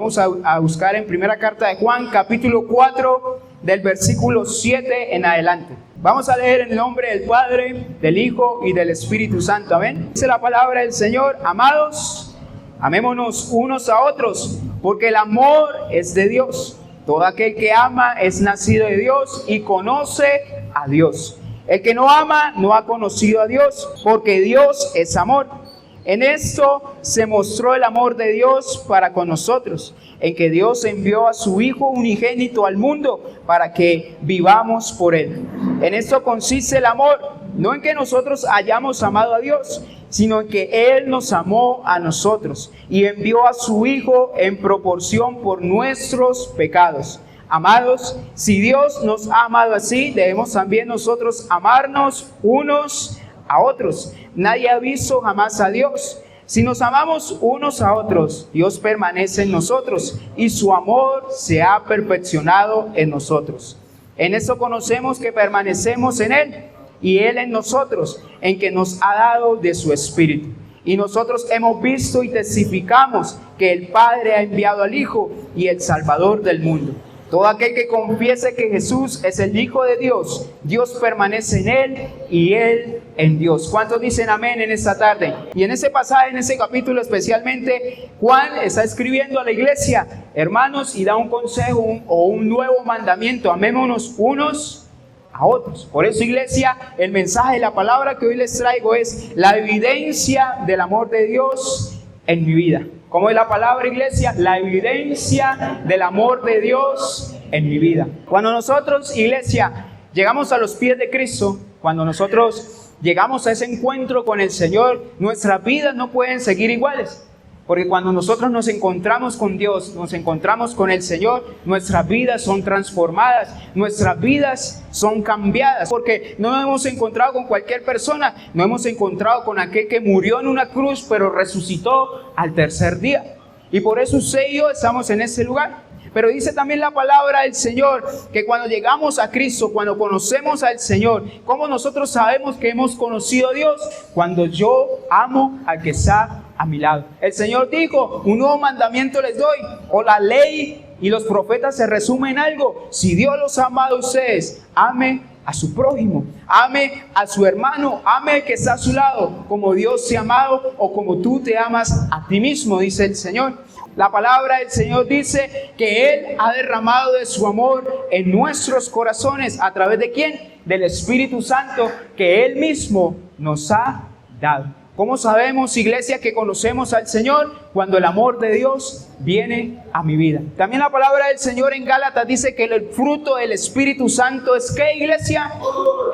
Vamos a buscar en primera carta de Juan, capítulo 4, del versículo 7 en adelante. Vamos a leer en el nombre del Padre, del Hijo y del Espíritu Santo. Amén. Dice la palabra del Señor: amados, amémonos unos a otros, porque el amor es de Dios. Todo aquel que ama es nacido de Dios y conoce a Dios. El que no ama no ha conocido a Dios, porque Dios es amor. En esto se mostró el amor de Dios para con nosotros, en que Dios envió a su Hijo unigénito al mundo para que vivamos por Él. En esto consiste el amor, no en que nosotros hayamos amado a Dios, sino en que Él nos amó a nosotros y envió a su Hijo en proporción por nuestros pecados. Amados, si Dios nos ha amado así, debemos también nosotros amarnos unos a otros. Nadie ha visto jamás a Dios. Si nos amamos unos a otros, Dios permanece en nosotros y su amor se ha perfeccionado en nosotros. En esto conocemos que permanecemos en Él y Él en nosotros, en que nos ha dado de su Espíritu. Y nosotros hemos visto y testificamos que el Padre ha enviado al Hijo y el Salvador del mundo. Todo aquel que confiese que Jesús es el Hijo de Dios, Dios permanece en Él y Él en Dios. ¿Cuántos dicen amén en esta tarde? Y en ese pasaje, en ese capítulo especialmente, Juan está escribiendo a la iglesia, hermanos, y da un consejo o un nuevo mandamiento: amémonos unos a otros. Por eso, iglesia, el mensaje de la palabra que hoy les traigo es la evidencia del amor de Dios en mi vida. ¿Cómo es la palabra, iglesia? La evidencia del amor de Dios en mi vida. Cuando nosotros, iglesia, llegamos a los pies de Cristo, cuando nosotros llegamos a ese encuentro con el Señor, nuestras vidas no pueden seguir iguales. Porque cuando nosotros nos encontramos con Dios, nos encontramos con el Señor, nuestras vidas son transformadas, nuestras vidas son cambiadas. Porque no nos hemos encontrado con cualquier persona, no hemos encontrado con aquel que murió en una cruz, pero resucitó al tercer día. Y por eso usted y yo estamos en ese lugar. Pero dice también la palabra del Señor que cuando llegamos a Cristo, cuando conocemos al Señor, ¿cómo nosotros sabemos que hemos conocido a Dios? Cuando yo amo al que está a mi lado. El Señor dijo: un nuevo mandamiento les doy, o la ley y los profetas se resumen en algo: si Dios los ha amado a ustedes, ame a su prójimo, ame a su hermano, ame al que está a su lado, como Dios te ha amado o como tú te amas a ti mismo, dice el Señor. La palabra del Señor dice que Él ha derramado de su amor en nuestros corazones. ¿A través de quién? Del Espíritu Santo que Él mismo nos ha dado. ¿Cómo sabemos, iglesia, que conocemos al Señor? Cuando el amor de Dios viene a mi vida. También la palabra del Señor en Gálatas dice que el fruto del Espíritu Santo es ¿qué, iglesia?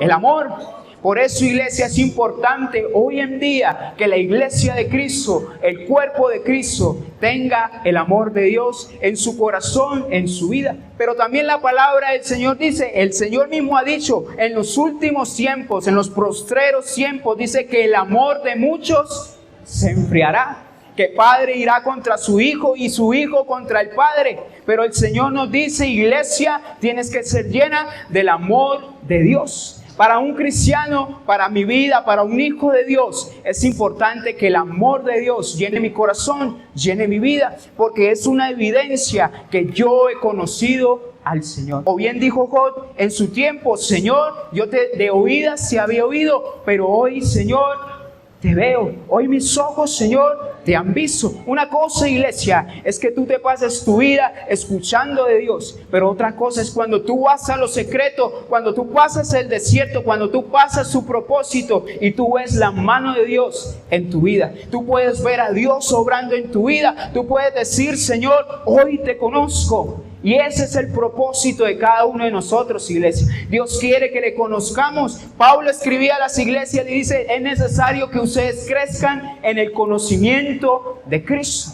El amor. Por eso, iglesia, es importante hoy en día que la iglesia de Cristo, el cuerpo de Cristo, tenga el amor de Dios en su corazón, en su vida. Pero también la palabra del Señor dice, el Señor mismo ha dicho, en los últimos tiempos, en los postreros tiempos, dice que el amor de muchos se enfriará. Que padre irá contra su hijo y su hijo contra el padre. Pero el Señor nos dice, iglesia, tienes que ser llena del amor de Dios. Para un cristiano, para mi vida, para un hijo de Dios, es importante que el amor de Dios llene mi corazón, llene mi vida, porque es una evidencia que yo he conocido al Señor. O bien dijo Job en su tiempo: Señor, yo de oídas te había oído, pero hoy, Señor, te veo. Hoy mis ojos, Señor, te han visto. Una cosa, iglesia, es que tú te pases tu vida escuchando de Dios, pero otra cosa es cuando tú vas a lo secreto, cuando tú pasas el desierto, cuando tú pasas su propósito y tú ves la mano de Dios en tu vida. Tú puedes ver a Dios obrando en tu vida. Tú puedes decir: Señor, hoy te conozco. Y ese es el propósito de cada uno de nosotros, iglesia. Dios quiere que le conozcamos. Pablo escribía a las iglesias y dice: es necesario que ustedes crezcan en el conocimiento de Cristo.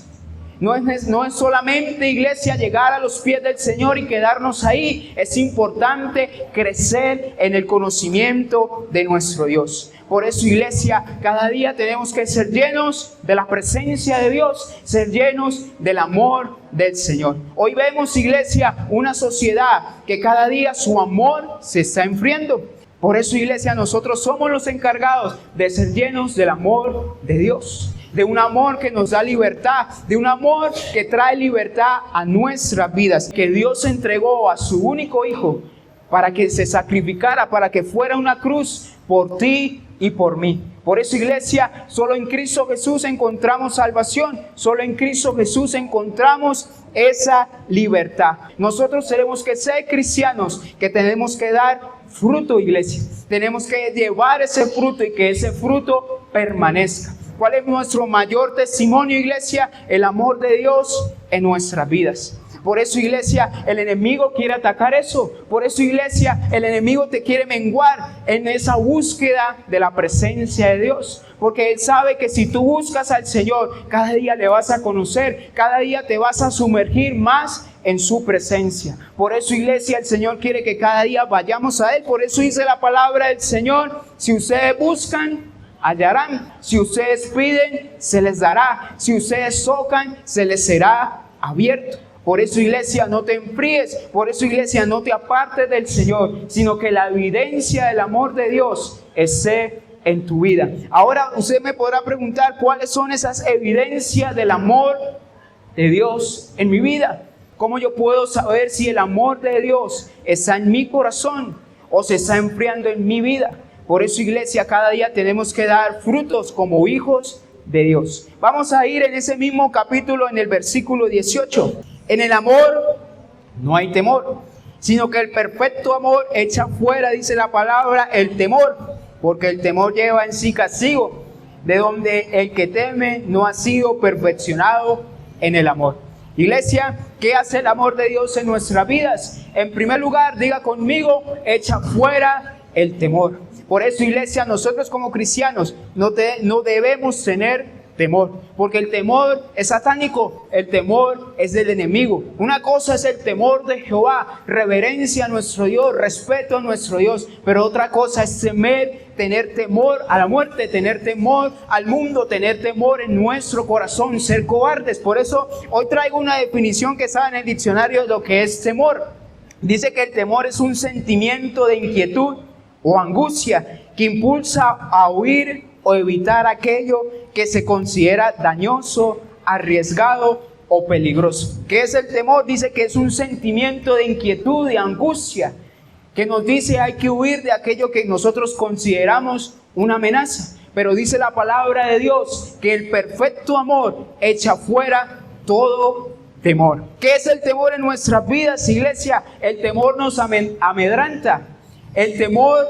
No es solamente, iglesia, llegar a los pies del Señor y quedarnos ahí. Es importante crecer en el conocimiento de nuestro Dios. Por eso, iglesia, cada día tenemos que ser llenos de la presencia de Dios, ser llenos del amor del Señor. Hoy vemos, iglesia, una sociedad que cada día su amor se está enfriando. Por eso, iglesia, nosotros somos los encargados de ser llenos del amor de Dios. de un amor que nos da libertad, de un amor que trae libertad a nuestras vidas, que Dios entregó a su único Hijo para que se sacrificara, para que fuera una cruz por ti y por mí. Por eso, iglesia, solo en Cristo Jesús encontramos salvación, solo en Cristo Jesús encontramos esa libertad. Nosotros tenemos que ser cristianos, que tenemos que dar fruto, iglesia. Tenemos que llevar ese fruto y que ese fruto permanezca. ¿Cuál es nuestro mayor testimonio, iglesia? El amor de Dios en nuestras vidas. Por eso, iglesia, el enemigo quiere atacar eso. Por eso, iglesia, el enemigo te quiere menguar en esa búsqueda de la presencia de Dios. Porque él sabe que si tú buscas al Señor, cada día le vas a conocer, cada día te vas a sumergir más en su presencia. Por eso, iglesia, el Señor quiere que cada día vayamos a Él. Por eso dice la palabra del Señor: si ustedes buscan, hallarán. Si ustedes piden, se les dará. Si ustedes tocan, se les será abierto. Por eso, iglesia, no te enfríes. Por eso, iglesia, no te apartes del Señor, sino que la evidencia del amor de Dios esté en tu vida. Ahora usted me podrá preguntar, ¿cuáles son esas evidencias del amor de Dios en mi vida? ¿Cómo yo puedo saber si el amor de Dios está en mi corazón o se está enfriando en mi vida? Por eso, iglesia, cada día tenemos que dar frutos como hijos de Dios. Vamos a ir en ese mismo capítulo, en el versículo 18. En el amor no hay temor, sino que el perfecto amor echa fuera, dice la palabra, el temor, porque el temor lleva en sí castigo, de donde el que teme no ha sido perfeccionado en el amor. Iglesia, ¿qué hace el amor de Dios en nuestras vidas? En primer lugar, diga conmigo, echa fuera el temor. Por eso, iglesia, nosotros como cristianos no debemos tener temor, porque el temor es satánico, el temor es del enemigo. Una cosa es el temor de Jehová, reverencia a nuestro Dios, respeto a nuestro Dios, pero otra cosa es tener temor a la muerte, tener temor al mundo, tener temor en nuestro corazón, ser cobardes. Por eso hoy traigo una definición que está en el diccionario de lo que es temor. Dice que el temor es un sentimiento de inquietud o angustia que impulsa a huir o evitar aquello que se considera dañoso, arriesgado o peligroso. ¿Qué es el temor? Dice que es un sentimiento de inquietud, de angustia, que nos dice hay que huir de aquello que nosotros consideramos una amenaza. Pero dice la palabra de Dios que el perfecto amor echa fuera todo temor. ¿Qué es el temor en nuestras vidas, iglesia? El temor nos amedranta. El temor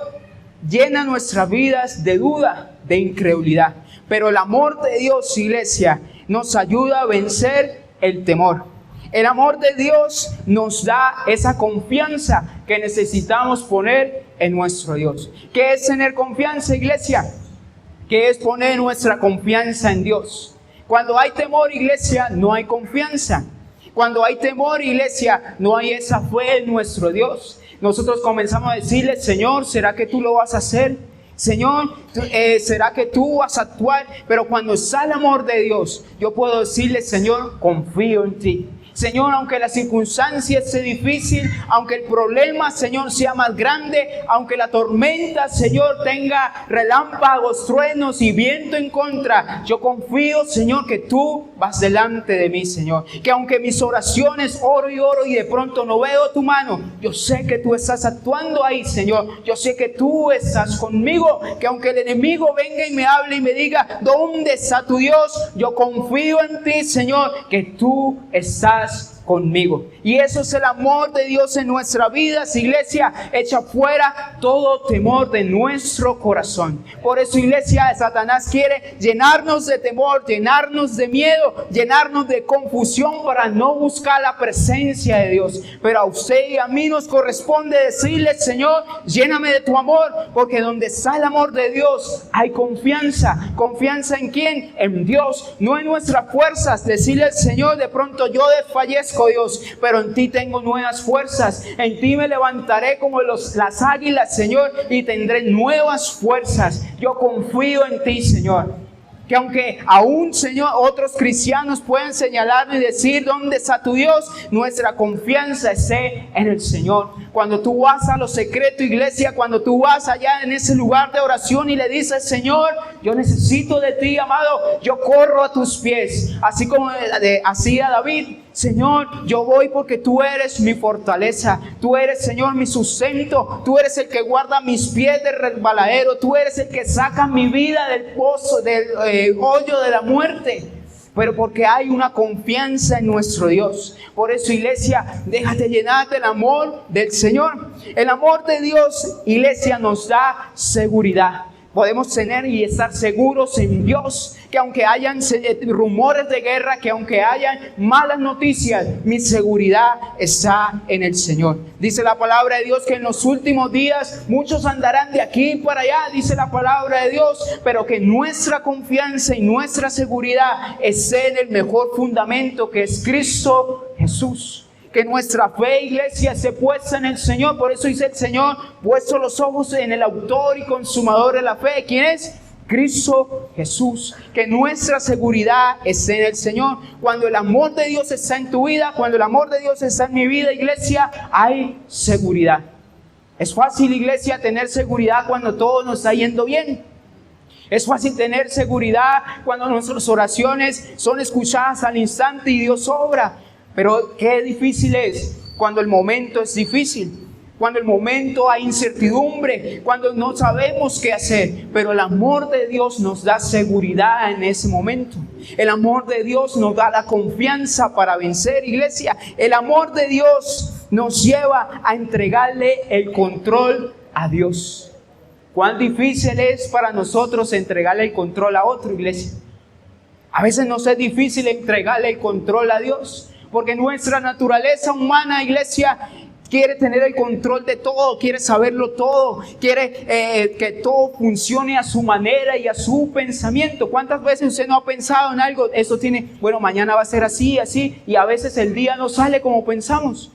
llena nuestras vidas de duda, de incredulidad. Pero el amor de Dios, iglesia, nos ayuda a vencer el temor. El amor de Dios nos da esa confianza que necesitamos poner en nuestro Dios. ¿Qué es tener confianza, iglesia? ¿Qué es poner nuestra confianza en Dios? Cuando hay temor, iglesia, no hay confianza. Cuando hay temor, iglesia, no hay esa fe en nuestro Dios. Nosotros comenzamos a decirle: Señor, ¿será que tú lo vas a hacer? Señor, ¿será que tú vas a actuar? Pero cuando está el amor de Dios, yo puedo decirle: Señor, confío en ti. Señor, aunque la circunstancia sea difícil, aunque el problema, Señor, sea más grande, aunque la tormenta, Señor, tenga relámpagos, truenos y viento en contra, yo confío, Señor, que tú vas delante de mí, Señor. Que aunque mis oraciones oro y de pronto no veo tu mano, yo sé que tú estás actuando ahí, Señor. Yo sé que tú estás conmigo. Que aunque el enemigo venga y me hable y me diga: ¿dónde está tu Dios? Yo confío en ti, Señor, que tú estás conmigo. Y eso es el amor de Dios en nuestra vida, iglesia. Echa fuera todo temor de nuestro corazón. Por eso, iglesia, Satanás quiere llenarnos de temor, llenarnos de miedo, llenarnos de confusión para no buscar la presencia de Dios. Pero a usted y a mí nos corresponde decirle: Señor, lléname de tu amor, porque donde está el amor de Dios hay confianza. ¿Confianza en quién? En Dios, no en nuestras fuerzas. Decirle al Señor: de pronto yo desfallezco, Dios, pero en ti tengo nuevas fuerzas. En ti me levantaré como las águilas, Señor, y tendré nuevas fuerzas. Yo confío en ti, Señor. Que aunque aún, Señor, otros cristianos pueden señalarnos y decir dónde está tu Dios, nuestra confianza esté en el Señor. Cuando tú vas a lo secreto, iglesia, cuando tú vas allá en ese lugar de oración y le dices, Señor, yo necesito de ti, amado, yo corro a tus pies. Así como hacía David, Señor, yo voy porque tú eres mi fortaleza. Tú eres, Señor, mi sustento. Tú eres el que guarda mis pies del resbaladero. Tú eres el que saca mi vida del pozo, del hoyo de la muerte. Pero porque hay una confianza en nuestro Dios. Por eso, iglesia, déjate llenar del amor del Señor. El amor de Dios, iglesia, nos da seguridad. Podemos tener y estar seguros en Dios, que aunque hayan rumores de guerra, que aunque hayan malas noticias, mi seguridad está en el Señor. Dice la palabra de Dios que en los últimos días muchos andarán de aquí para allá, dice la palabra de Dios, pero que nuestra confianza y nuestra seguridad esté en el mejor fundamento, que es Cristo Jesús. Que nuestra fe, iglesia, esté puesta en el Señor. Por eso dice el Señor, puesto los ojos en el autor y consumador de la fe. ¿Quién es? Cristo Jesús. Que nuestra seguridad esté en el Señor. Cuando el amor de Dios está en tu vida, cuando el amor de Dios está en mi vida, iglesia, hay seguridad. Es fácil, iglesia, tener seguridad cuando todo nos está yendo bien. Es fácil tener seguridad cuando nuestras oraciones son escuchadas al instante y Dios obra. Pero qué difícil es cuando el momento es difícil, cuando el momento hay incertidumbre, cuando no sabemos qué hacer. Pero el amor de Dios nos da seguridad en ese momento. El amor de Dios nos da la confianza para vencer, iglesia. El amor de Dios nos lleva a entregarle el control a Dios. ¿Cuán difícil es para nosotros entregarle el control a otro, iglesia? A veces nos es difícil entregarle el control a Dios. Porque nuestra naturaleza humana, iglesia, quiere tener el control de todo, quiere saberlo todo, quiere que todo funcione a su manera y a su pensamiento. ¿Cuántas veces usted no ha pensado en algo? Eso tiene, bueno, mañana va a ser así, así, y a veces el día no sale como pensamos.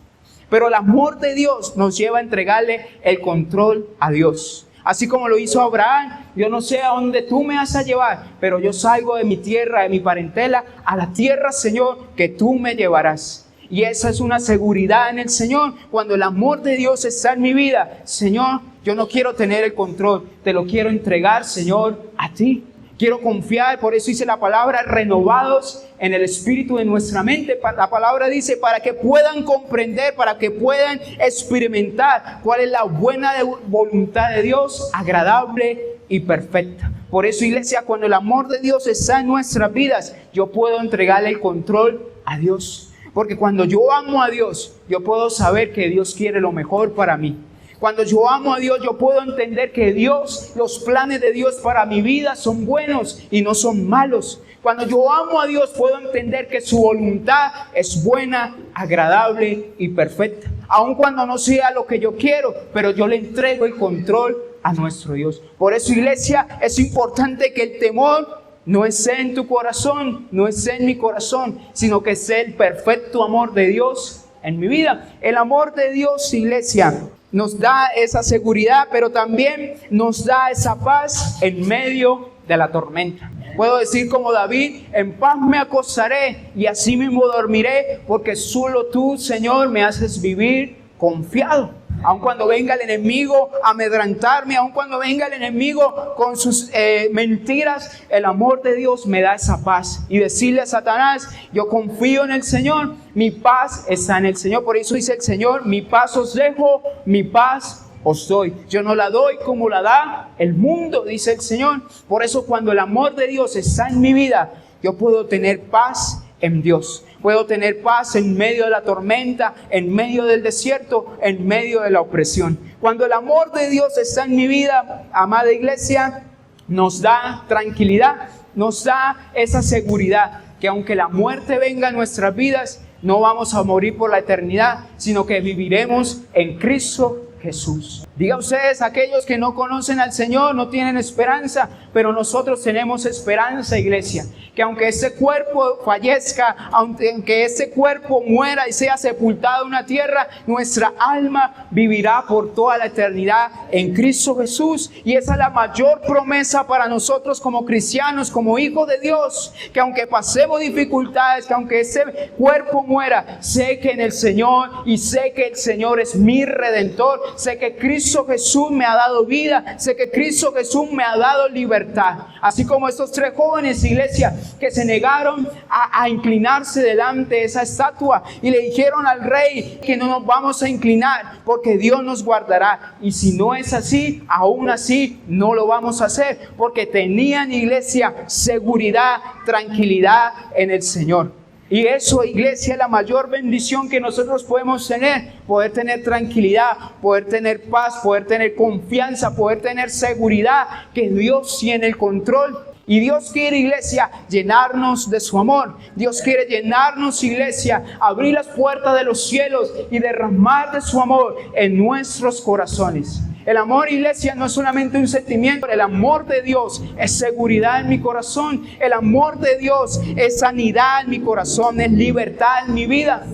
Pero el amor de Dios nos lleva a entregarle el control a Dios. Así como lo hizo Abraham, yo no sé a dónde tú me vas a llevar, pero yo salgo de mi tierra, de mi parentela, a la tierra, Señor, que tú me llevarás. Y esa es una seguridad en el Señor. Cuando el amor de Dios está en mi vida, Señor, yo no quiero tener el control, te lo quiero entregar, Señor, a ti. Quiero confiar, por eso dice la palabra, renovados en el espíritu de nuestra mente. La palabra dice, para que puedan comprender, para que puedan experimentar cuál es la buena voluntad de Dios, agradable y perfecta. Por eso, iglesia, cuando el amor de Dios está en nuestras vidas, yo puedo entregarle el control a Dios. Porque cuando yo amo a Dios, yo puedo saber que Dios quiere lo mejor para mí. Cuando yo amo a Dios, yo puedo entender que Dios, los planes de Dios para mi vida son buenos y no son malos. Cuando yo amo a Dios, puedo entender que su voluntad es buena, agradable y perfecta. Aun cuando no sea lo que yo quiero, pero yo le entrego el control a nuestro Dios. Por eso, iglesia, es importante que el temor no esté en tu corazón, no esté en mi corazón, sino que esté el perfecto amor de Dios en mi vida. El amor de Dios, iglesia, nos da esa seguridad, pero también nos da esa paz en medio de la tormenta. Puedo decir como David, en paz me acostaré y así mismo dormiré, porque solo tú, Señor, me haces vivir confiado. Aun cuando venga el enemigo a amedrantarme, aun cuando venga el enemigo con sus mentiras, el amor de Dios me da esa paz. Y decirle a Satanás, yo confío en el Señor, mi paz está en el Señor. Por eso dice el Señor, mi paz os dejo, mi paz os doy. Yo no la doy como la da el mundo, dice el Señor. Por eso cuando el amor de Dios está en mi vida, yo puedo tener paz en Dios. Puedo tener paz en medio de la tormenta, en medio del desierto, en medio de la opresión. Cuando el amor de Dios está en mi vida, amada iglesia, nos da tranquilidad, nos da esa seguridad que aunque la muerte venga a nuestras vidas, no vamos a morir por la eternidad, sino que viviremos en Cristo Jesús. Diga ustedes, aquellos que no conocen al Señor no tienen esperanza, pero nosotros tenemos esperanza, iglesia. Que aunque este cuerpo fallezca, aunque este cuerpo muera y sea sepultado en una tierra, nuestra alma vivirá por toda la eternidad en Cristo Jesús. Y esa es la mayor promesa para nosotros como cristianos, como hijos de Dios. Que aunque pasemos dificultades, que aunque este cuerpo muera, sé que en el Señor y sé que el Señor es mi Redentor. Sé que Cristo Jesús me ha dado vida, sé que Cristo Jesús me ha dado libertad. Así como estos 3 jóvenes, iglesia, que se negaron a inclinarse delante de esa estatua y le dijeron al rey que no nos vamos a inclinar porque Dios nos guardará. Y si no es así, aún así no lo vamos a hacer, porque tenían, iglesia, seguridad, tranquilidad en el Señor. Y eso, iglesia, es la mayor bendición que nosotros podemos tener. Poder tener tranquilidad, poder tener paz, poder tener confianza, poder tener seguridad que Dios tiene el control. Y Dios quiere, iglesia, llenarnos de su amor. Dios quiere llenarnos, iglesia, abrir las puertas de los cielos y derramar de su amor en nuestros corazones. El amor, iglesia, no es solamente un sentimiento. El amor de Dios es seguridad en mi corazón. El amor de Dios es sanidad en mi corazón, es libertad en mi vida.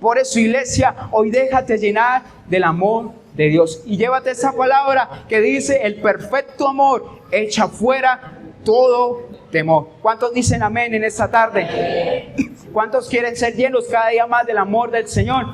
Por eso, iglesia, hoy déjate llenar del amor de Dios. Y llévate esa palabra que dice: el perfecto amor echa fuera todo temor. ¿Cuántos dicen amén en esta tarde? ¿Cuántos quieren ser llenos cada día más del amor del Señor?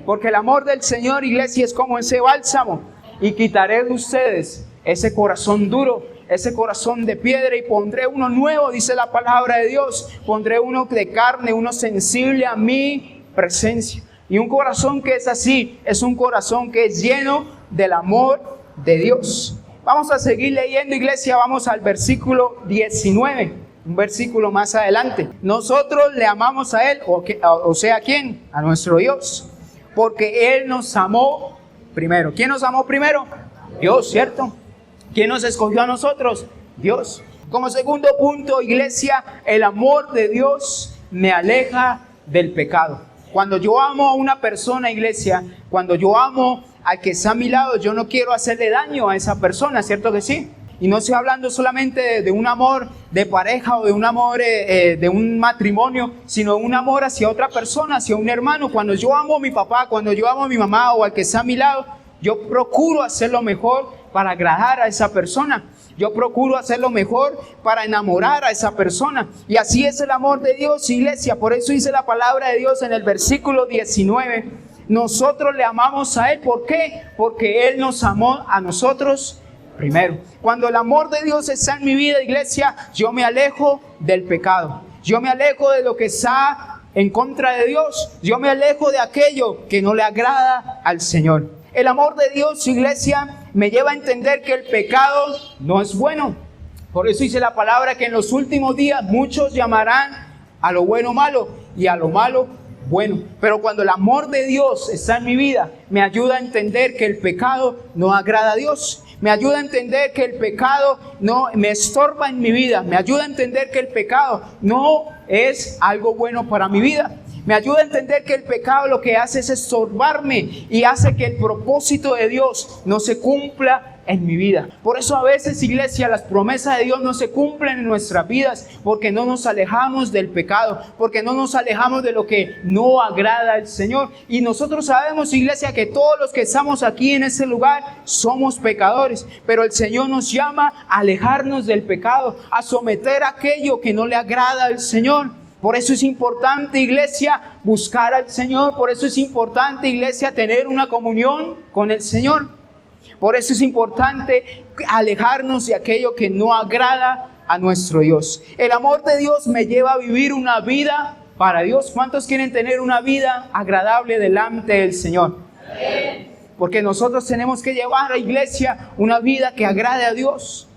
Porque el amor del Señor, iglesia, es como ese bálsamo. Y quitaré de ustedes ese corazón duro, ese corazón de piedra, y pondré uno nuevo, dice la palabra de Dios. Pondré uno de carne, uno sensible a mi presencia. Y un corazón que es así, es un corazón que es lleno del amor de Dios. Vamos a seguir leyendo, iglesia. Vamos al versículo 19. Un versículo más adelante. Nosotros le amamos a Él, o sea, ¿a quién? A nuestro Dios. Porque Él nos amó primero. ¿Quién nos amó primero? Dios, ¿cierto? ¿Quién nos escogió a nosotros? Dios. Como segundo punto, iglesia, el amor de Dios me aleja del pecado. Cuando yo amo a una persona, iglesia, cuando yo amo al que está a mi lado, yo no quiero hacerle daño a esa persona, ¿cierto que sí? Y no estoy hablando solamente de un amor de pareja o de un amor de un matrimonio, sino un amor hacia otra persona, hacia un hermano. Cuando yo amo a mi papá, cuando yo amo a mi mamá o al que está a mi lado, yo procuro hacer lo mejor para agradar a esa persona. Yo procuro hacer lo mejor para enamorar a esa persona. Y así es el amor de Dios, iglesia. Por eso dice la palabra de Dios en el versículo 19. Nosotros le amamos a Él. ¿Por qué? Porque Él nos amó a nosotros primero. Cuando el amor de Dios está en mi vida, iglesia, yo me alejo del pecado. Yo me alejo de lo que está en contra de Dios. Yo me alejo de aquello que no le agrada al Señor. El amor de Dios, iglesia, me lleva a entender que el pecado no es bueno. Por eso dice la palabra que en los últimos días muchos llamarán a lo bueno malo y a lo malo bueno. Pero cuando el amor de Dios está en mi vida, me ayuda a entender que el pecado no agrada a Dios. Me ayuda a entender que el pecado no me estorba en mi vida. Me ayuda a entender que el pecado no es algo bueno para mi vida. Me ayuda a entender que el pecado lo que hace es estorbarme y hace que el propósito de Dios no se cumpla en mi vida. Por eso a veces, iglesia, las promesas de Dios no se cumplen en nuestras vidas, porque no nos alejamos del pecado, porque no nos alejamos de lo que no agrada al Señor. Y nosotros sabemos, iglesia, que todos los que estamos aquí en este lugar somos pecadores, pero el Señor nos llama a alejarnos del pecado, a someter aquello que no le agrada al Señor. Por eso es importante, iglesia, buscar al Señor. Por eso es importante, iglesia, tener una comunión con el Señor. Por eso es importante alejarnos de aquello que no agrada a nuestro Dios. El amor de Dios me lleva a vivir una vida para Dios. ¿Cuántos quieren tener una vida agradable delante del Señor? Porque nosotros tenemos que llevar a la iglesia una vida que agrade a Dios.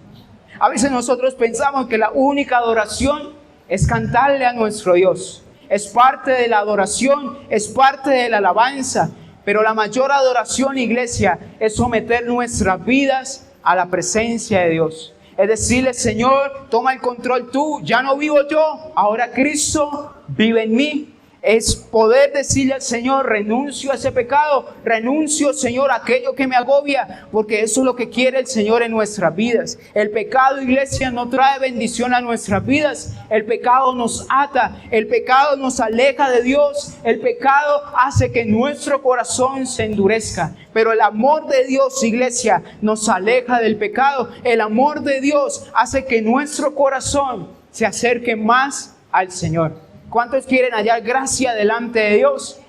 A veces nosotros pensamos que la única adoración es cantarle a nuestro Dios. Es parte de la adoración, es parte de la alabanza. Pero la mayor adoración, iglesia, es someter nuestras vidas a la presencia de Dios. Es decirle: Señor, toma el control tú. Ya no vivo yo, ahora Cristo vive en mí. es poder decirle al Señor, renuncio a ese pecado, renuncio, Señor, a aquello que me agobia, porque eso es lo que quiere el Señor en nuestras vidas. El pecado, iglesia, no trae bendición a nuestras vidas. El pecado nos ata, el pecado nos aleja de Dios, el pecado hace que nuestro corazón se endurezca. Pero el amor de Dios, iglesia, nos aleja del pecado. El amor de Dios hace que nuestro corazón se acerque más al Señor. ¿Cuántos quieren hallar gracia delante de Dios?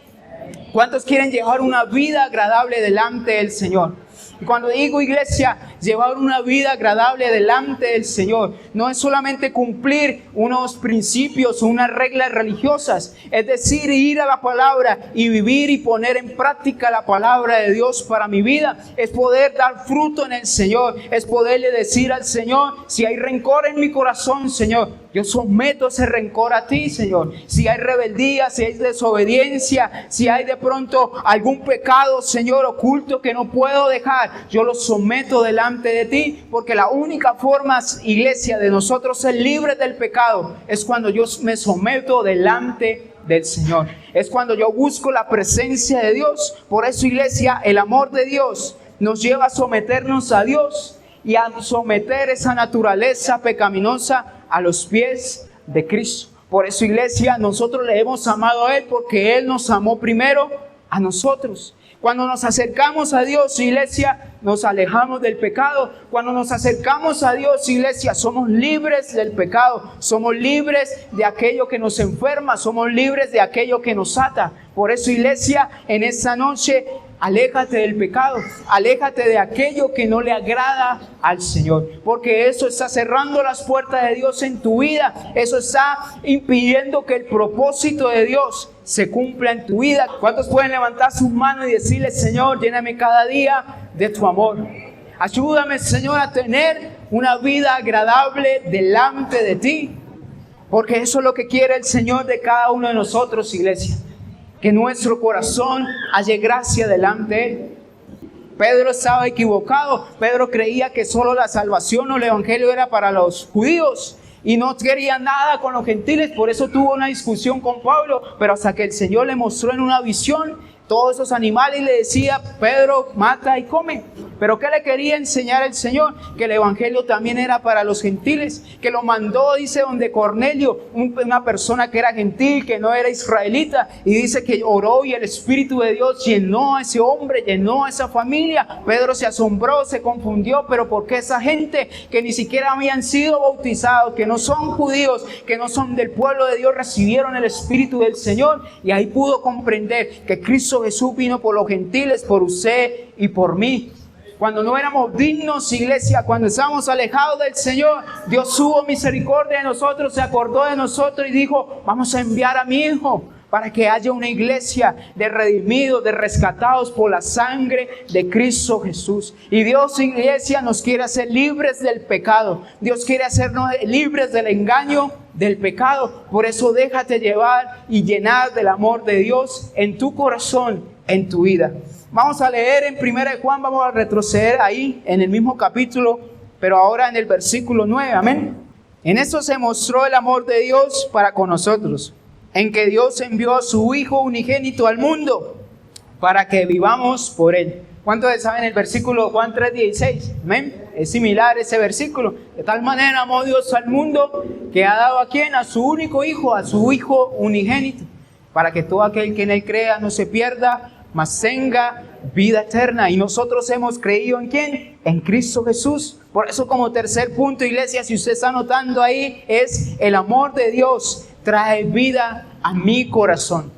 ¿Cuántos quieren llevar una vida agradable delante del Señor? Y cuando digo, iglesia, llevar una vida agradable delante del Señor, no es solamente cumplir unos principios o unas reglas religiosas, es decir, ir a la palabra y vivir y poner en práctica la palabra de Dios para mi vida. Es poder dar fruto en el Señor, es poderle decir al Señor, si hay rencor en mi corazón, Señor, yo someto ese rencor a ti, Señor. Si hay rebeldía, si hay desobediencia, si hay de pronto algún pecado, Señor, oculto que no puedo dejar, yo lo someto delante de ti, porque la única forma, iglesia, de nosotros ser libres del pecado es cuando yo me someto delante del Señor. Es cuando yo busco la presencia de Dios. Por eso, iglesia, el amor de Dios nos lleva a someternos a Dios y a someter esa naturaleza pecaminosa a los pies de Cristo. Por eso, iglesia, nosotros le hemos amado a Él porque Él nos amó primero a nosotros. Cuando nos acercamos a Dios, iglesia, nos alejamos del pecado. Cuando nos acercamos a Dios, iglesia, somos libres del pecado. Somos libres de aquello que nos enferma. Somos libres de aquello que nos ata. Por eso, iglesia, en esta noche, aléjate del pecado, aléjate de aquello que no le agrada al Señor, porque eso está cerrando las puertas de Dios en tu vida, eso está impidiendo que el propósito de Dios se cumpla en tu vida. ¿Cuántos pueden levantar sus manos y decirle, Señor, lléname cada día de tu amor? Ayúdame, Señor, a tener una vida agradable delante de ti, porque eso es lo que quiere el Señor de cada uno de nosotros, iglesia. Que nuestro corazón halle gracia delante de Él. Pedro estaba equivocado. Pedro creía que solo la salvación o el evangelio era para los judíos y no quería nada con los gentiles. Por eso tuvo una discusión con Pablo. Pero hasta que el Señor le mostró en una visión todos esos animales y le decía, Pedro, mata y come. Pero ¿qué le quería enseñar el Señor? Que el evangelio también era para los gentiles, que lo mandó, dice, donde Cornelio, una persona que era gentil, que no era israelita, y dice que oró y el Espíritu de Dios llenó a ese hombre, llenó a esa familia. Pedro se asombró, se confundió, pero ¿por qué esa gente que ni siquiera habían sido bautizados, que no son judíos, que no son del pueblo de Dios, recibieron el Espíritu del Señor? Y ahí pudo comprender que Cristo Jesús vino por los gentiles, por usted y por mí. Cuando no éramos dignos, iglesia, cuando estábamos alejados del Señor, Dios tuvo misericordia de nosotros, se acordó de nosotros y dijo, vamos a enviar a mi Hijo para que haya una iglesia de redimidos, de rescatados por la sangre de Cristo Jesús. Y Dios, iglesia, nos quiere hacer libres del pecado. Dios quiere hacernos libres del engaño del pecado. Por eso déjate llevar y llenar del amor de Dios en tu corazón, en tu vida. Vamos a leer en 1 Juan, vamos a retroceder ahí en el mismo capítulo, pero ahora en el versículo 9, amén. En esto se mostró el amor de Dios para con nosotros, en que Dios envió a su Hijo unigénito al mundo para que vivamos por Él. ¿Cuántos saben el versículo Juan 3:16? Amén. Es similar ese versículo. De tal manera amó Dios al mundo que ha dado a ¿quién? A su único Hijo, a su Hijo unigénito, para que todo aquel que en Él crea no se pierda, mas tenga vida eterna. Y nosotros hemos creído ¿en quién? En Cristo Jesús. Por eso, como tercer punto, iglesia, si usted está notando ahí, es el amor de Dios trae vida a mi corazón.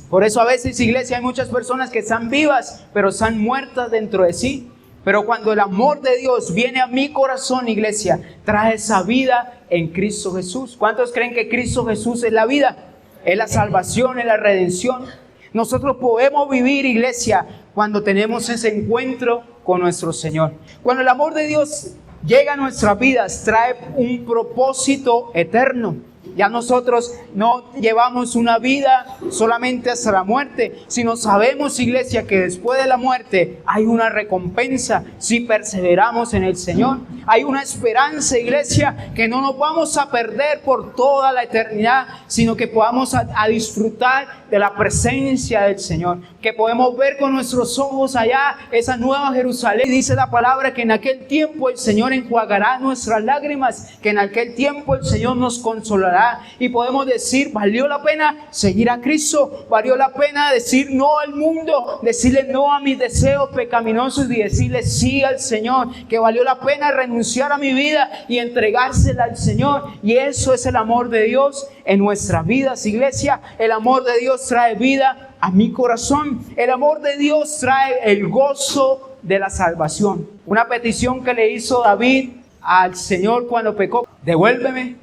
Por eso a veces, iglesia, hay muchas personas que están vivas, pero están muertas dentro de sí. Pero cuando el amor de Dios viene a mi corazón, iglesia, trae esa vida en Cristo Jesús. ¿Cuántos creen que Cristo Jesús es la vida? Es la salvación, es la redención. Nosotros podemos vivir, iglesia, cuando tenemos ese encuentro con nuestro Señor. Cuando el amor de Dios llega a nuestras vidas, trae un propósito eterno. Ya nosotros no llevamos una vida solamente hasta la muerte, sino sabemos, iglesia, que después de la muerte hay una recompensa si perseveramos en el Señor. Hay una esperanza, iglesia, que no nos vamos a perder por toda la eternidad, sino que podamos a disfrutar de la presencia del Señor, que podemos ver con nuestros ojos allá esa nueva Jerusalén. Y dice la palabra que en aquel tiempo el Señor enjuagará nuestras lágrimas, que en aquel tiempo el Señor nos consolará y podemos decir, valió la pena seguir a Cristo, valió la pena decir no al mundo, decirle no a mis deseos pecaminosos y decirle sí al Señor, que valió la pena renunciar a mi vida y entregársela al Señor. Y eso es el amor de Dios en nuestras vidas, iglesia. El amor de Dios trae vida a mi corazón. El amor de Dios trae el gozo de la salvación. Una petición que le hizo David al Señor cuando pecó: devuélveme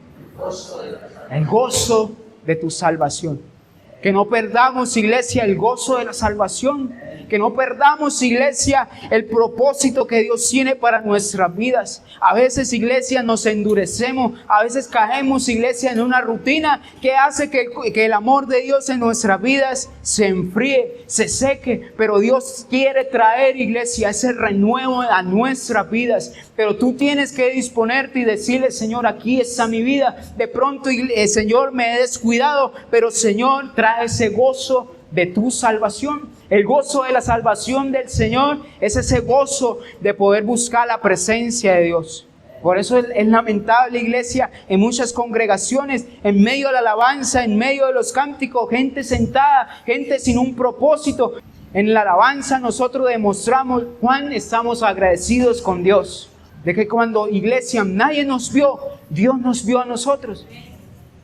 el gozo de tu salvación. Que no perdamos, iglesia, el gozo de la salvación. Que no perdamos, iglesia, el propósito que Dios tiene para nuestras vidas. A veces, iglesia, nos endurecemos. A veces caemos, iglesia, en una rutina que hace que el amor de Dios en nuestras vidas se enfríe, se seque. Pero Dios quiere traer, iglesia, ese renuevo a nuestras vidas. Pero tú tienes que disponerte y decirle: Señor, aquí está mi vida. De pronto, Señor, me he descuidado, pero Señor, trae ese gozo de tu salvación. El gozo de la salvación del Señor es ese gozo de poder buscar la presencia de Dios. Por eso es lamentable, iglesia, en muchas congregaciones, en medio de la alabanza, en medio de los cánticos, gente sentada, gente sin un propósito. En la alabanza nosotros demostramos cuán estamos agradecidos con Dios. De que cuando, iglesia, nadie nos vio, Dios nos vio a nosotros.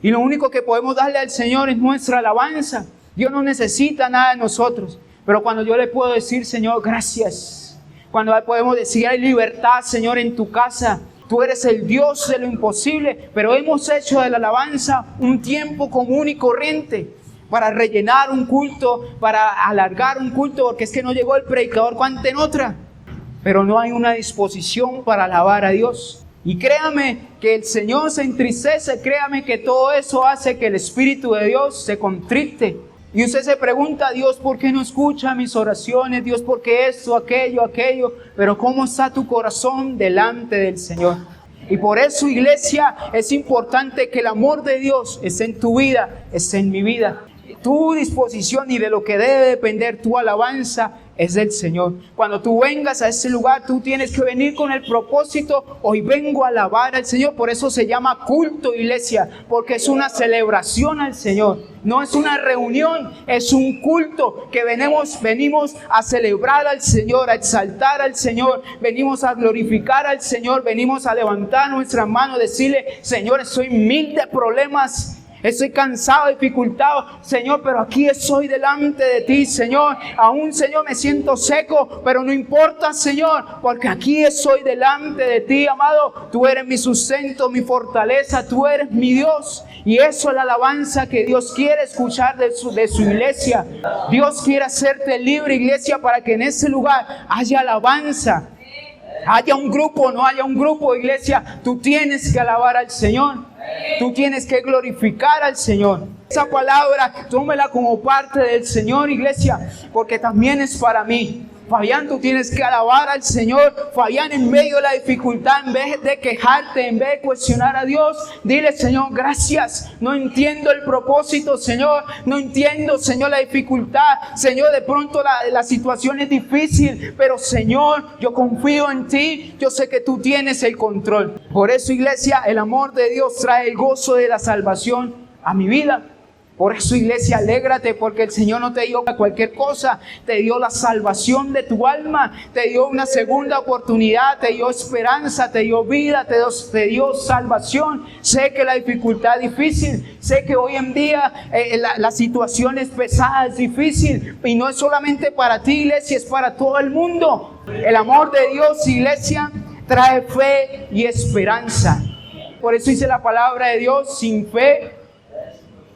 Y lo único que podemos darle al Señor es nuestra alabanza. Dios no necesita nada de nosotros. Pero cuando yo le puedo decir: Señor, gracias. Cuando podemos decir: hay libertad, Señor, en tu casa. Tú eres el Dios de lo imposible. Pero hemos hecho de la alabanza un tiempo común y corriente para rellenar un culto, para alargar un culto, porque es que no llegó el predicador cuanta en otra. Pero no hay una disposición para alabar a Dios. Y créame que el Señor se entristece, créame que todo eso hace que el Espíritu de Dios se contrite. Y usted se pregunta: Dios, ¿por qué no escucha mis oraciones? Dios, ¿por qué esto, aquello? Pero ¿cómo está tu corazón delante del Señor? Y por eso, iglesia, es importante que el amor de Dios esté en tu vida, esté en mi vida. Tu disposición y de lo que debe depender tu alabanza es del Señor. Cuando tú vengas a ese lugar, tú tienes que venir con el propósito: hoy vengo a alabar al Señor. Por eso se llama culto, iglesia, porque es una celebración al Señor. No es una reunión, es un culto que venimos a celebrar al Señor, a exaltar al Señor, venimos a glorificar al Señor, venimos a levantar nuestras manos, decirle: Señor, estoy mil de problemas. Estoy cansado, dificultado, Señor, pero aquí estoy delante de ti, Señor. Aún, Señor, me siento seco, pero no importa, Señor, porque aquí estoy delante de ti, amado. Tú eres mi sustento, mi fortaleza, tú eres mi Dios. Y eso es la alabanza que Dios quiere escuchar de su iglesia. Dios quiere hacerte libre, iglesia, para que en ese lugar haya alabanza. Haya un grupo o no haya un grupo, iglesia, tú tienes que alabar al Señor. Tú tienes que glorificar al Señor. Esa palabra, tómela como parte del Señor, iglesia, porque también es para mí. Fabián, tú tienes que alabar al Señor. Fabián, en medio de la dificultad, en vez de quejarte, en vez de cuestionar a Dios, dile: Señor, gracias. No entiendo el propósito, Señor. No entiendo, Señor, la dificultad. Señor, de pronto la situación es difícil, pero Señor, yo confío en ti. Yo sé que tú tienes el control. Por eso, iglesia, el amor de Dios trae el gozo de la salvación a mi vida. Por eso, iglesia, alégrate, porque el Señor no te dio cualquier cosa. Te dio la salvación de tu alma, te dio una segunda oportunidad, te dio esperanza, te dio vida, te dio salvación. Sé que la dificultad es difícil, sé que hoy en día la situación es pesada, es difícil. Y no es solamente para ti, iglesia, es para todo el mundo. El amor de Dios, iglesia, trae fe y esperanza. Por eso dice la palabra de Dios: sin fe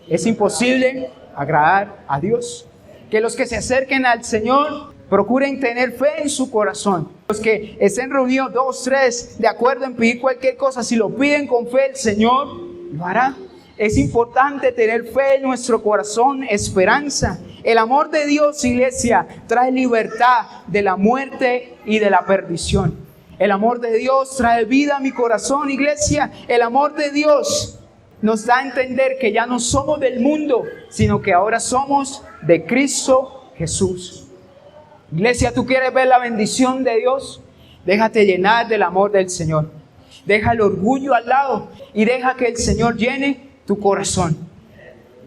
es imposible agradar a Dios. Que los que se acerquen al Señor procuren tener fe en su corazón. Los que estén reunidos 2, 3 de acuerdo en pedir cualquier cosa, si lo piden con fe, el Señor lo hará. Es importante tener fe en nuestro corazón, esperanza. El amor de Dios, iglesia, trae libertad de la muerte y de la perdición. El amor de Dios trae vida a mi corazón, iglesia. El amor de Dios nos da a entender que ya no somos del mundo, sino que ahora somos de Cristo Jesús. Iglesia, ¿tú quieres ver la bendición de Dios? Déjate llenar del amor del Señor. Deja el orgullo al lado y deja que el Señor llene tu corazón.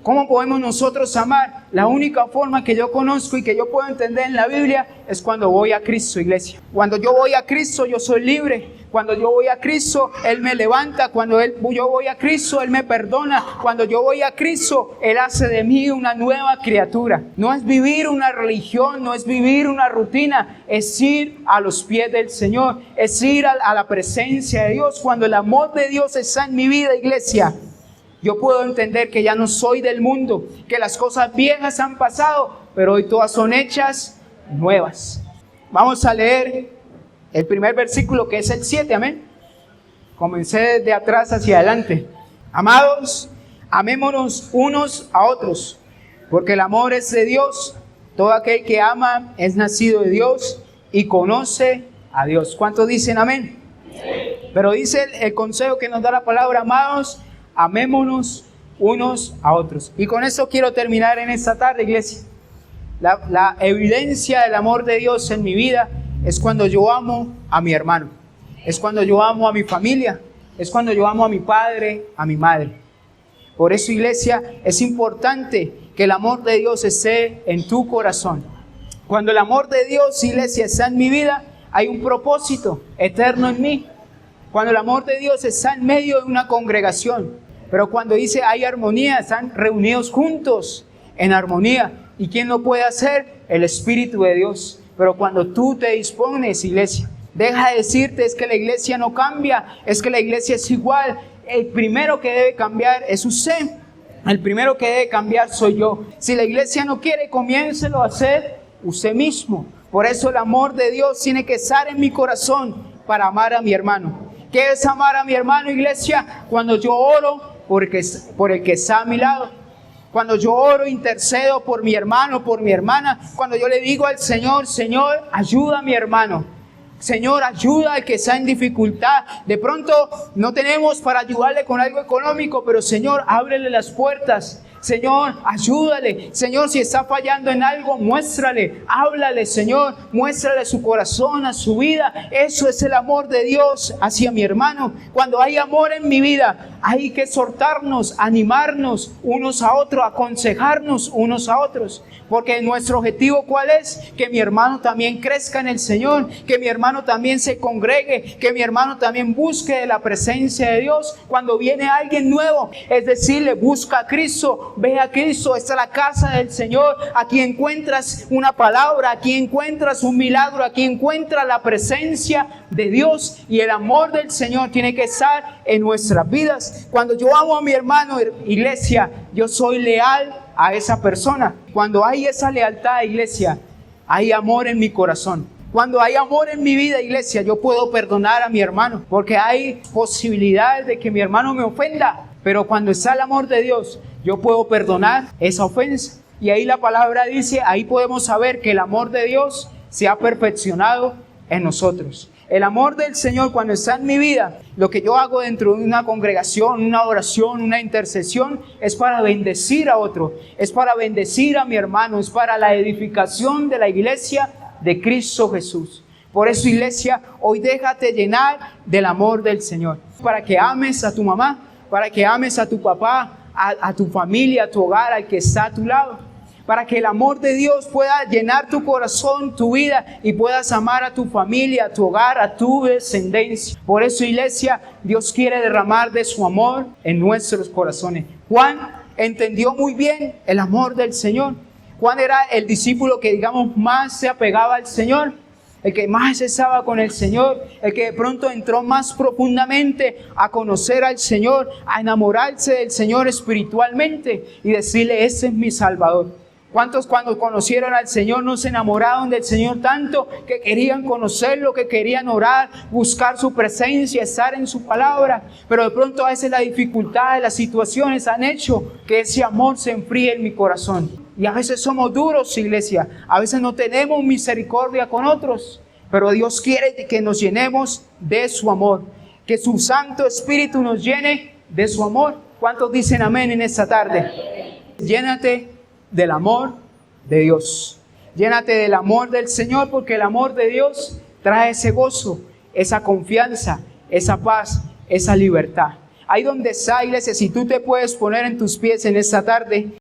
¿Cómo podemos nosotros amar? La única forma que yo conozco y que yo puedo entender en la Biblia es cuando voy a Cristo, iglesia. Cuando yo voy a Cristo, yo soy libre. Cuando yo voy a Cristo, Él me levanta. Cuando yo voy a Cristo, Él me perdona. Cuando yo voy a Cristo, Él hace de mí una nueva criatura. No es vivir una religión, no es vivir una rutina, es ir a los pies del Señor, es ir a la presencia de Dios. Cuando el amor de Dios está en mi vida, iglesia, yo puedo entender que ya no soy del mundo, que las cosas viejas han pasado, pero hoy todas son hechas nuevas. Vamos a leer el primer versículo, que es el 7, amén. Comencé desde atrás hacia adelante. Amados, amémonos unos a otros, porque el amor es de Dios. Todo aquel que ama es nacido de Dios y conoce a Dios. ¿Cuántos dicen amén? Pero dice el consejo que nos da la palabra: amados, amémonos unos a otros. Y con eso quiero terminar en esta tarde, iglesia. La evidencia del amor de Dios en mi vida es cuando yo amo a mi hermano, es cuando yo amo a mi familia, es cuando yo amo a mi padre, a mi madre. Por eso, iglesia, es importante que el amor de Dios esté en tu corazón. Cuando el amor de Dios, iglesia, está en mi vida, hay un propósito eterno en mí. Cuando el amor de Dios está en medio de una congregación, pero cuando dice hay armonía, están reunidos juntos en armonía. ¿Y quién lo puede hacer? El Espíritu de Dios. Pero cuando tú te dispones, iglesia, deja de decirte es que la iglesia no cambia, es que la iglesia es igual. El primero que debe cambiar es usted. El primero que debe cambiar soy yo. Si la iglesia no quiere, comiéncelo a hacer usted mismo. Por eso el amor de Dios tiene que estar en mi corazón para amar a mi hermano. ¿Qué es amar a mi hermano, iglesia? Cuando yo oro por el que está a mi lado. Cuando yo oro, intercedo por mi hermano, por mi hermana. Cuando yo le digo al Señor: Señor, ayuda a mi hermano. Señor, ayuda al que está en dificultad. De pronto no tenemos para ayudarle con algo económico, pero Señor, ábrele las puertas. Señor, ayúdale. Señor, si está fallando en algo, muéstrale, háblale, Señor, muéstrale su corazón, a su vida. Eso es el amor de Dios hacia mi hermano. Cuando hay amor en mi vida, hay que exhortarnos, animarnos unos a otros, aconsejarnos unos a otros. Porque nuestro objetivo, ¿cuál es? Que mi hermano también crezca en el Señor, que mi hermano también se congregue, que mi hermano también busque de la presencia de Dios. Cuando viene alguien nuevo, es decirle: busca a Cristo, ve a Cristo, esta es la casa del Señor. Aquí encuentras una palabra, aquí encuentras un milagro, aquí encuentras la presencia de Dios. Y el amor del Señor tiene que estar en nuestras vidas. Cuando yo amo a mi hermano, iglesia, yo soy leal a esa persona. Cuando hay esa lealtad, iglesia, hay amor en mi corazón. Cuando hay amor en mi vida, iglesia, yo puedo perdonar a mi hermano, porque hay posibilidades de que mi hermano me ofenda. Pero cuando está el amor de Dios, yo puedo perdonar esa ofensa. Y ahí la palabra dice, ahí podemos saber que el amor de Dios se ha perfeccionado en nosotros. El amor del Señor, cuando está en mi vida, lo que yo hago dentro de una congregación, una oración, una intercesión, es para bendecir a otro, es para bendecir a mi hermano, es para la edificación de la iglesia de Cristo Jesús. Por eso, iglesia, hoy déjate llenar del amor del Señor, para que ames a tu mamá, para que ames a tu papá, a tu familia, a tu hogar, al que está a tu lado. Para que el amor de Dios pueda llenar tu corazón, tu vida, y puedas amar a tu familia, a tu hogar, a tu descendencia. Por eso, iglesia, Dios quiere derramar de su amor en nuestros corazones. Juan entendió muy bien el amor del Señor. Juan era el discípulo que, digamos, más se apegaba al Señor, el que más estaba con el Señor, el que de pronto entró más profundamente a conocer al Señor, a enamorarse del Señor espiritualmente y decirle: ese es mi Salvador. ¿Cuántos cuando conocieron al Señor no se enamoraron del Señor tanto que querían conocerlo, que querían orar, buscar su presencia, estar en su palabra? Pero de pronto a veces la dificultad de las situaciones han hecho que ese amor se enfríe en mi corazón. Y a veces somos duros, iglesia. A veces no tenemos misericordia con otros. pero Dios quiere que nos llenemos de su amor, que su Santo Espíritu nos llene de su amor. ¿Cuántos dicen amén en esta tarde? Llénate del amor de Dios. Llénate del amor del Señor, porque el amor de Dios trae ese gozo, esa confianza, esa paz, esa libertad. Ahí donde está, iglesia, si tú te puedes poner en tus pies en esta tarde.